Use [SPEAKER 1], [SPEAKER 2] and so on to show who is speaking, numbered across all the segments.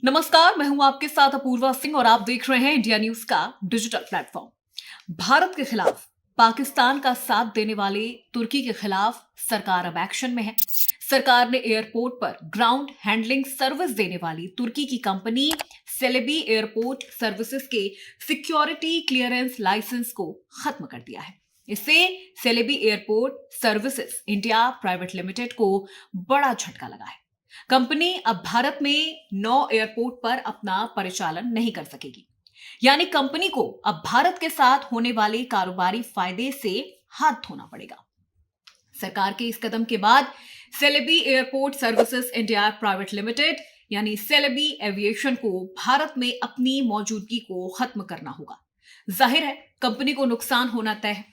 [SPEAKER 1] नमस्कार, मैं हूं आपके साथ अपूर्वा सिंह और आप देख रहे हैं इंडिया न्यूज का डिजिटल प्लेटफॉर्म। भारत के खिलाफ पाकिस्तान का साथ देने वाले तुर्की के खिलाफ सरकार अब एक्शन में है। सरकार ने एयरपोर्ट पर ग्राउंड हैंडलिंग सर्विस देने वाली तुर्की की कंपनी सेलेबी एयरपोर्ट सर्विसेज के सिक्योरिटी क्लियरेंस लाइसेंस को खत्म कर दिया है। इससे Celebi airport services India private limited को बड़ा झटका लगा है। कंपनी अब भारत में 9 एयरपोर्ट पर अपना परिचालन नहीं कर सकेगी, यानी कंपनी को अब भारत के साथ होने वाले कारोबारी फायदे से हाथ धोना पड़ेगा। सरकार के इस कदम के बाद Celebi airport services India private limited यानी सेलेबी एविएशन को भारत में अपनी मौजूदगी को खत्म करना होगा। जाहिर है कंपनी को नुकसान होना तय है।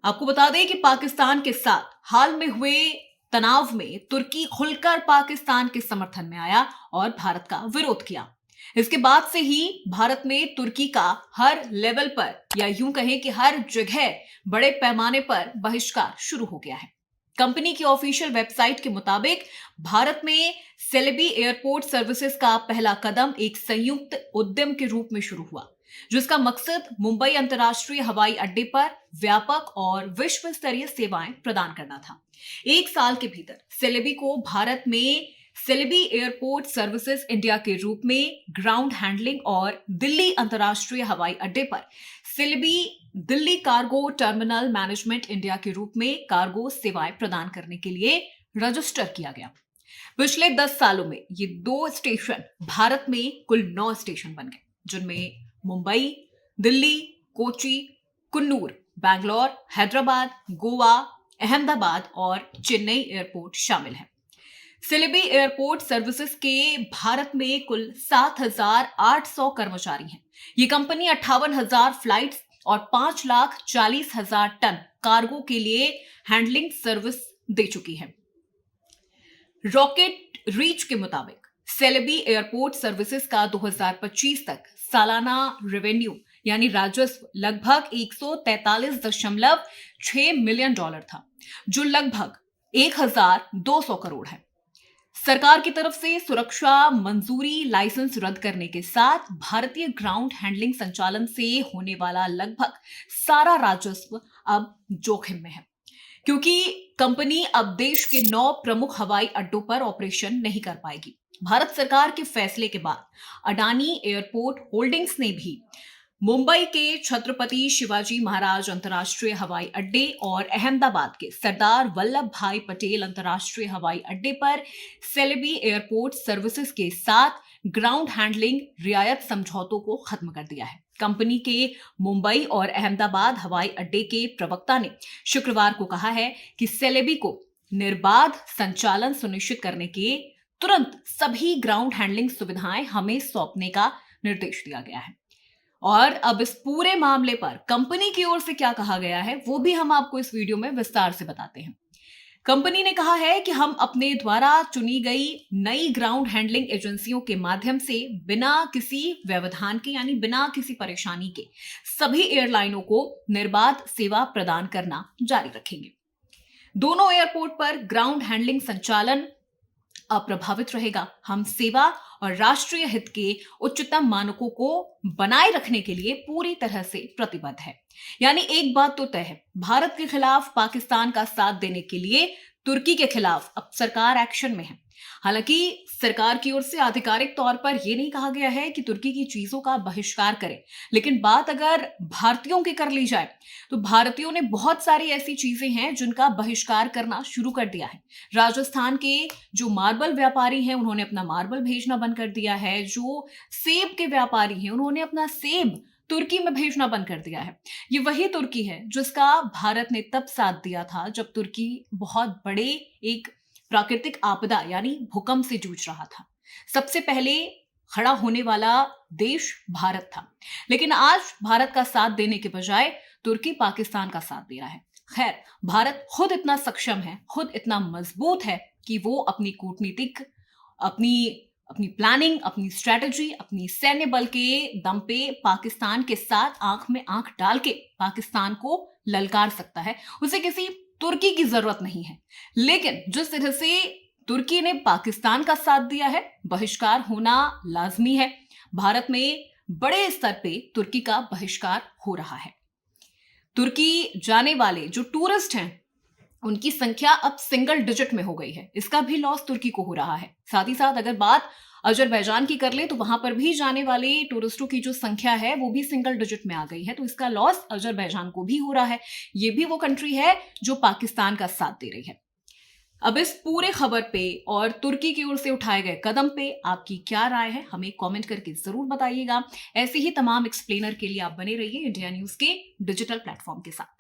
[SPEAKER 1] आपको बता दें कि पाकिस्तान के साथ हाल में हुए तनाव में तुर्की खुलकर पाकिस्तान के समर्थन में आया और भारत का विरोध किया। इसके बाद से ही भारत में तुर्की का हर लेवल पर या यूं कहें कि हर जगह बड़े पैमाने पर बहिष्कार शुरू हो गया है। कंपनी की ऑफिशियल वेबसाइट के मुताबिक भारत में सेलेबी एयरपोर्ट सर्विसेज का पहला कदम एक संयुक्त उद्यम के रूप में शुरू हुआ, जिसका मकसद मुंबई अंतर्राष्ट्रीय हवाई अड्डे पर व्यापक और विश्व स्तरीय सेवाएं प्रदान करना था। 1 साल के भीतर सेलेबी को भारत में सेलेबी एयरपोर्ट सर्विसेज इंडिया के रूप में ग्राउंड हैंडलिंग और दिल्ली अंतर्राष्ट्रीय हवाई अड्डे पर Celebi Delhi cargo terminal management India के रूप में कार्गो सेवाएं प्रदान करने के लिए रजिस्टर किया गया। पिछले 10 सालों में ये 2 स्टेशन भारत में कुल 9 स्टेशन बन गए, जिनमें मुंबई, दिल्ली, कोची, कुन्नूर, बैंगलोर, हैदराबाद, गोवा, अहमदाबाद और चेन्नई एयरपोर्ट शामिल हैं। सेलेबी एयरपोर्ट सर्विसेज के भारत में कुल 7,800 कर्मचारी हैं। ये कंपनी 58,000 फ्लाइट्स और 5,40,000 टन कार्गो के लिए हैंडलिंग सर्विस दे चुकी है। रॉकेट रीच के मुताबिक सेलेबी एयरपोर्ट सर्विसेज का 2025 तक सालाना रेवेन्यू यानी राजस्व लगभग $143.6 मिलियन था, जो लगभग 1,200 करोड़ है। सरकार की तरफ से सुरक्षा मंजूरी लाइसेंस रद्द करने के साथ भारतीय ग्राउंड हैंडलिंग संचालन से होने वाला लगभग सारा राजस्व अब जोखिम में है, क्योंकि कंपनी अब देश के 9 प्रमुख हवाई अड्डों पर ऑपरेशन नहीं कर पाएगी। भारत सरकार के फैसले के बाद अडानी एयरपोर्ट होल्डिंग्स ने भी मुंबई के छत्रपति शिवाजी महाराज अंतर्राष्ट्रीय हवाई अड्डे और अहमदाबाद के सरदार वल्लभ भाई पटेल अंतर्राष्ट्रीय हवाई अड्डे पर सेलेबी एयरपोर्ट सर्विसेज के साथ ग्राउंड हैंडलिंग रियायत समझौतों को खत्म कर दिया है। कंपनी के मुंबई और अहमदाबाद हवाई अड्डे के प्रवक्ता ने शुक्रवार को कहा है कि सेलेबी को निर्बाध संचालन सुनिश्चित करने के तुरंत सभी ग्राउंड हैंडलिंग सुविधाएं हमें सौंपने का निर्देश दिया गया है। और अब इस पूरे मामले पर कंपनी की ओर से क्या कहा गया है वो भी हम आपको इस वीडियो में विस्तार से बताते हैं। कंपनी ने कहा है कि हम अपने द्वारा चुनी गई नई ग्राउंड हैंडलिंग एजेंसियों के माध्यम से बिना किसी व्यवधान के यानी बिना किसी परेशानी के सभी एयरलाइनों को निर्बाध सेवा प्रदान करना जारी रखेंगे। दोनों एयरपोर्ट पर ग्राउंड हैंडलिंग संचालन अप्रभावित रहेगा। हम सेवा और राष्ट्रीय हित के उच्चतम मानकों को बनाए रखने के लिए पूरी तरह से प्रतिबद्ध है। यानी एक बात तो तय है, भारत के खिलाफ पाकिस्तान का साथ देने के लिए तुर्की के खिलाफ अब सरकार एक्शन में है। हालांकि सरकार की ओर से आधिकारिक तौर पर यह नहीं कहा गया है कि तुर्की की चीजों का बहिष्कार करें, लेकिन बात अगर भारतीयों की कर ली जाए तो भारतीयों ने बहुत सारी ऐसी चीजें हैं जिनका बहिष्कार करना शुरू कर दिया है। राजस्थान के जो मार्बल व्यापारी हैं उन्होंने अपना मार्बल भेजना बंद कर दिया है। जो सेब के व्यापारी हैं उन्होंने अपना सेब तुर्की में भेजना बंद कर दिया है। ये वही तुर्की है जिसका भारत ने तब साथ दिया था जब तुर्की बहुत बड़े एक प्राकृतिक आपदा यानी भूकंप से जूझ रहा था। सबसे पहले खड़ा होने वाला देश भारत था, लेकिन आज भारत का साथ देने के बजाय तुर्की पाकिस्तान का साथ दे रहा है। खैर, भारत खुद इतना सक्षम है, खुद इतना मजबूत है कि वो अपनी कूटनीतिक, अपनी प्लानिंग, अपनी स्ट्रेटजी, अपनी सैन्य बल के दम पे पाकिस्तान के साथ आंख में आंख डाल के पाकिस्तान को ललकार सकता है। उसे किसी तुर्की की जरूरत नहीं है। लेकिन जिस तरह से तुर्की ने पाकिस्तान का साथ दिया है, बहिष्कार होना लाजमी है। भारत में बड़े स्तर पे तुर्की का बहिष्कार हो रहा है। तुर्की जाने वाले जो टूरिस्ट हैं उनकी संख्या अब सिंगल डिजिट में हो गई है। इसका भी लॉस तुर्की को हो रहा है। साथ ही साथ अगर बात अजरबैजान की कर ले तो वहां पर भी जाने वाले टूरिस्टों की जो संख्या है वो भी सिंगल डिजिट में आ गई है, तो इसका लॉस अजरबैजान को भी हो रहा है। ये भी वो कंट्री है जो पाकिस्तान का साथ दे रही है। अब इस पूरे खबर पे और तुर्की की ओर से उठाए गए कदम पे आपकी क्या राय है, हमें कमेंट करके जरूर बताइएगा। ऐसे ही तमाम एक्सप्लेनर के लिए आप बने रहिए इंडिया न्यूज के डिजिटल प्लेटफॉर्म के साथ।